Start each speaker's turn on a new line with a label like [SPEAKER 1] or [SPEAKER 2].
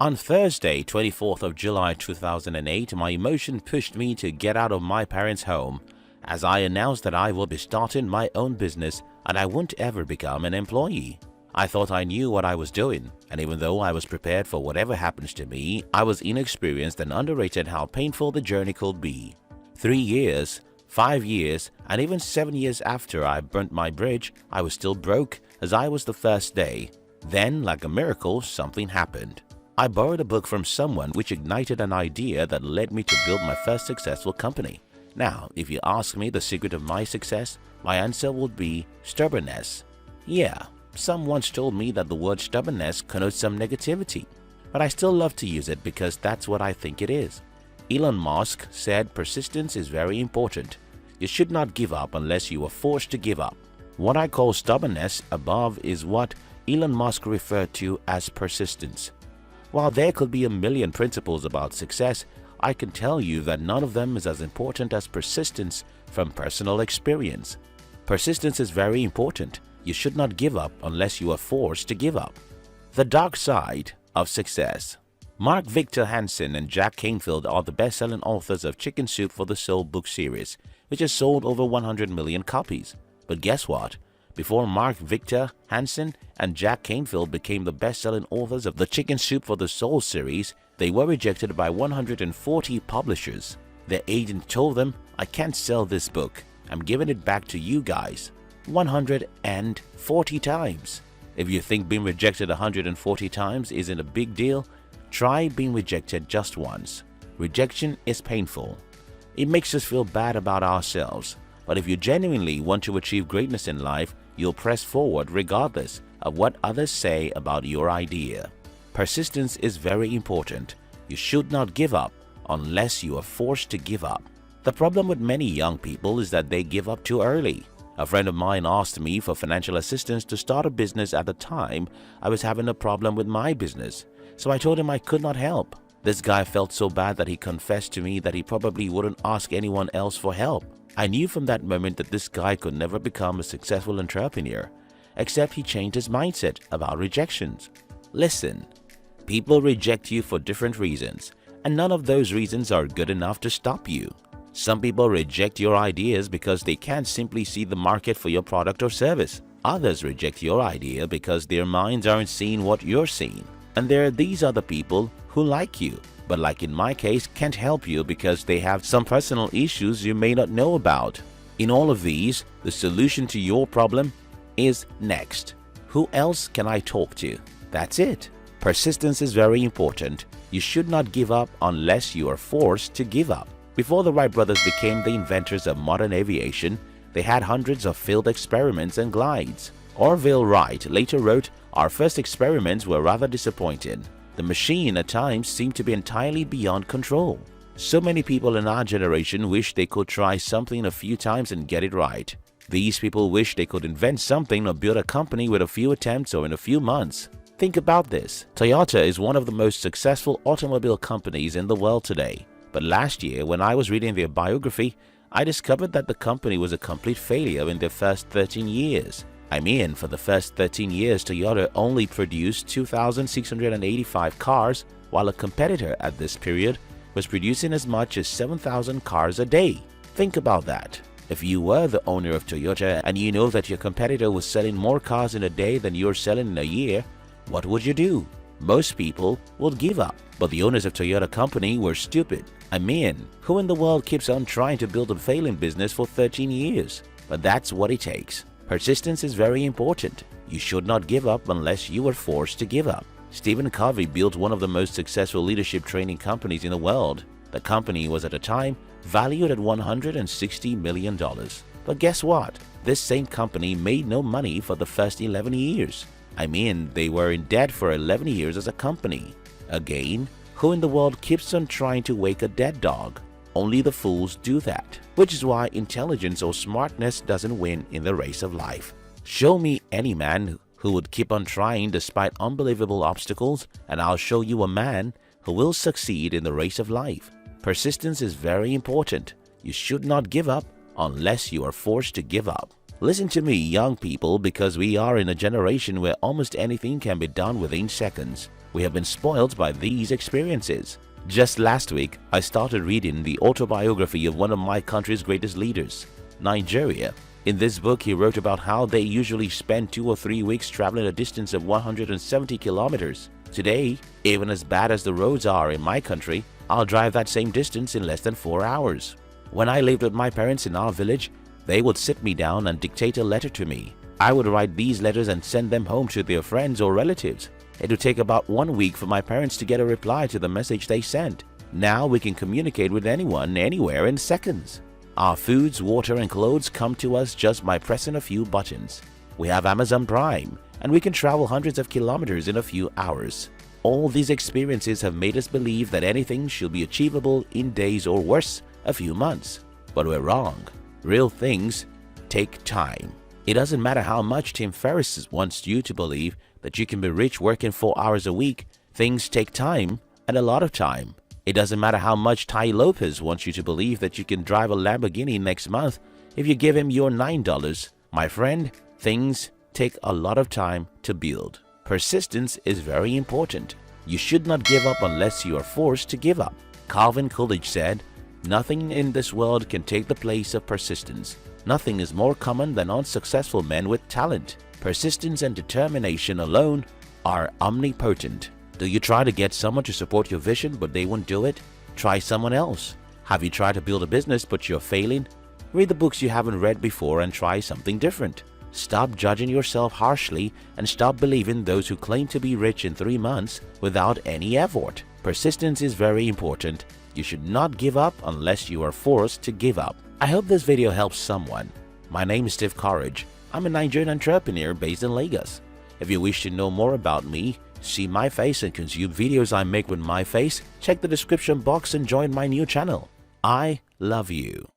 [SPEAKER 1] On Thursday, 24th of July 2008, my emotion pushed me to get out of my parents' home as I announced that I will be starting my own business and I won't ever become an employee. I thought I knew what I was doing, and even though I was prepared for whatever happens to me, I was inexperienced and underrated how painful the journey could be. 3 years, 5 years, and even 7 years after I burnt my bridge, I was still broke as I was the first day. Then, like a miracle, something happened. I borrowed a book from someone which ignited an idea that led me to build my first successful company. Now, if you ask me the secret of my success, my answer would be stubbornness. Yeah, some once told me that the word stubbornness connotes some negativity, but I still love to use it because that's what I think it is. Elon Musk said persistence is very important. You should not give up unless you are forced to give up. What I call stubbornness above is what Elon Musk referred to as persistence. While there could be a million principles about success, I can tell you that none of them is as important as persistence from personal experience. Persistence is very important. You should not give up unless you are forced to give up. The dark side of success. Mark Victor Hansen and Jack Canfield are the best-selling authors of Chicken Soup for the Soul book series, which has sold over 100 million copies. But guess what? Before Mark Victor Hansen and Jack Canfield became the best-selling authors of the Chicken Soup for the Soul series, they were rejected by 140 publishers. Their agent told them, "I can't sell this book. I'm giving it back to you guys." 140 times. If you think being rejected 140 times isn't a big deal, try being rejected just once. Rejection is painful. It makes us feel bad about ourselves. But if you genuinely want to achieve greatness in life, you'll press forward regardless of what others say about your idea. Persistence is very important. You should not give up unless you are forced to give up. The problem with many young people is that they give up too early. A friend of mine asked me for financial assistance to start a business at the time I was having a problem with my business, so I told him I could not help. This guy felt so bad that he confessed to me that he probably wouldn't ask anyone else for help. I knew from that moment that this guy could never become a successful entrepreneur, except he changed his mindset about rejections. Listen, people reject you for different reasons, and none of those reasons are good enough to stop you. Some people reject your ideas because they can't simply see the market for your product or service. Others reject your idea because their minds aren't seeing what you're seeing. And there are these other people who like you, but like in my case, can't help you because they have some personal issues you may not know about. In all of these, the solution to your problem is next. Who else can I talk to? That's it. Persistence is very important. You should not give up unless you are forced to give up. Before the Wright brothers became the inventors of modern aviation, they had hundreds of failed experiments and glides. Orville Wright later wrote, "Our first experiments were rather disappointing. The machine at times seemed to be entirely beyond control." So many people in our generation wish they could try something a few times and get it right. These people wish they could invent something or build a company with a few attempts or in a few months. Think about this. Toyota is one of the most successful automobile companies in the world today. But last year, when I was reading their biography, I discovered that the company was a complete failure in their first 13 years. I mean, for the first 13 years, Toyota only produced 2,685 cars, while a competitor at this period was producing as much as 7,000 cars a day. Think about that. If you were the owner of Toyota and you know that your competitor was selling more cars in a day than you're selling in a year, what would you do? Most people would give up. But the owners of Toyota company were stupid. I mean, who in the world keeps on trying to build a failing business for 13 years? But that's what it takes. Persistence is very important. You should not give up unless you are forced to give up. Stephen Covey built one of the most successful leadership training companies in the world. The company was at the time valued at $160 million. But guess what? This same company made no money for the first 11 years. I mean, they were in debt for 11 years as a company. Again, who in the world keeps on trying to wake a dead dog? Only the fools do that, which is why intelligence or smartness doesn't win in the race of life. Show me any man who would keep on trying despite unbelievable obstacles, and I'll show you a man who will succeed in the race of life. Persistence is very important. You should not give up unless you are forced to give up. Listen to me, young people, because we are in a generation where almost anything can be done within seconds. We have been spoiled by these experiences. Just last week, I started reading the autobiography of one of my country's greatest leaders, Nigeria. In this book, he wrote about how they usually spend 2 or 3 weeks traveling a distance of 170 kilometers. Today, even as bad as the roads are in my country, I'll drive that same distance in less than 4 hours. When I lived with my parents in our village, they would sit me down and dictate a letter to me. I would write these letters and send them home to their friends or relatives. It would take about 1 week for my parents to get a reply to the message they sent. Now we can communicate with anyone, anywhere in seconds. Our foods, water and clothes come to us just by pressing a few buttons. We have Amazon Prime, and we can travel hundreds of kilometers in a few hours. All these experiences have made us believe that anything should be achievable in days or worse, a few months. But we're wrong. Real things take time. It doesn't matter how much Tim Ferriss wants you to believe that you can be rich working 4 hours a week. Things take time, and a lot of time. It doesn't matter how much Tai Lopez wants you to believe that you can drive a Lamborghini next month if you give him your $9. My friend, things take a lot of time to build. Persistence is very important. You should not give up unless you are forced to give up. Calvin Coolidge said, "Nothing in this world can take the place of persistence. Nothing is more common than unsuccessful men with talent. Persistence and determination alone are omnipotent." Do you try to get someone to support your vision but they won't do it? Try someone else. Have you tried to build a business but you're failing? Read the books you haven't read before and try something different. Stop judging yourself harshly and stop believing those who claim to be rich in 3 months without any effort. Persistence is very important. You should not give up unless you are forced to give up. I hope this video helps someone. My name is Steve Courage. I'm a Nigerian entrepreneur based in Lagos. If you wish to know more about me, see my face and consume videos I make with my face, check the description box and join my new channel. I love you.